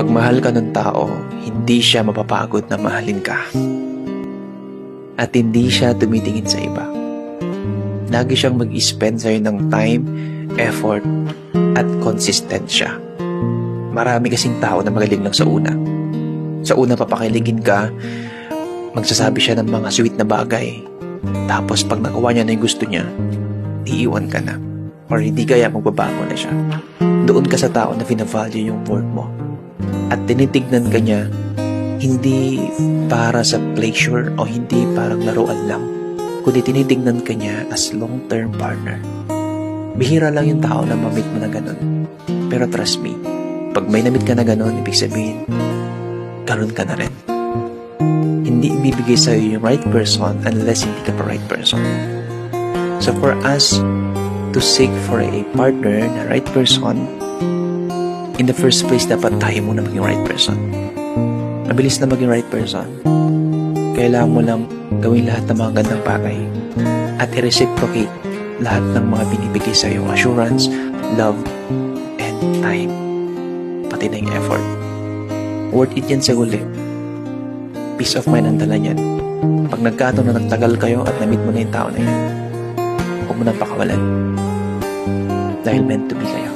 Kapag mahal ka ng tao, hindi siya mapapagod na mahalin ka. At hindi siya tumitingin sa iba. Lagi siyang mag-spend sa'yo ng time, effort, at consistent siya. Marami kasing tao na magaling lang sa una. Sa una papakiligin ka, magsasabi siya ng mga sweet na bagay. Tapos pag nagawa niya na yung gusto niya, iiwan ka na. Or hindi kaya magbabago na siya. Doon ka sa tao na pinavalue yung worth mo. At tinitignan ka niya, hindi para sa pleasure o hindi parang laruan lang, kundi tinitignan ka niya as long-term partner. Bihira lang yung tao na mamit mo na ganun. Pero trust me, pag may namit ka na ganun, ibig sabihin, ganun ka na rin. Hindi ibibigay sa'yo yung right person unless hindi ka pa right person. So for us to seek for a partner na right person, in the first place, dapat tayo muna maging right person. Mabilis na maging right person. Kailangan mo lang gawin lahat ng mga gandang bagay at i-reciprocate lahat ng mga binibigay sa iyong assurance, love, and time. Pati na yung effort. Worth it yan sa huli. Peace of mind ang dala niyan. Pag nagkataon na nagtagal kayo at na-meet mo na yung tao na yan, huwag mo nang pakawalan. Dahil meant to be kayo.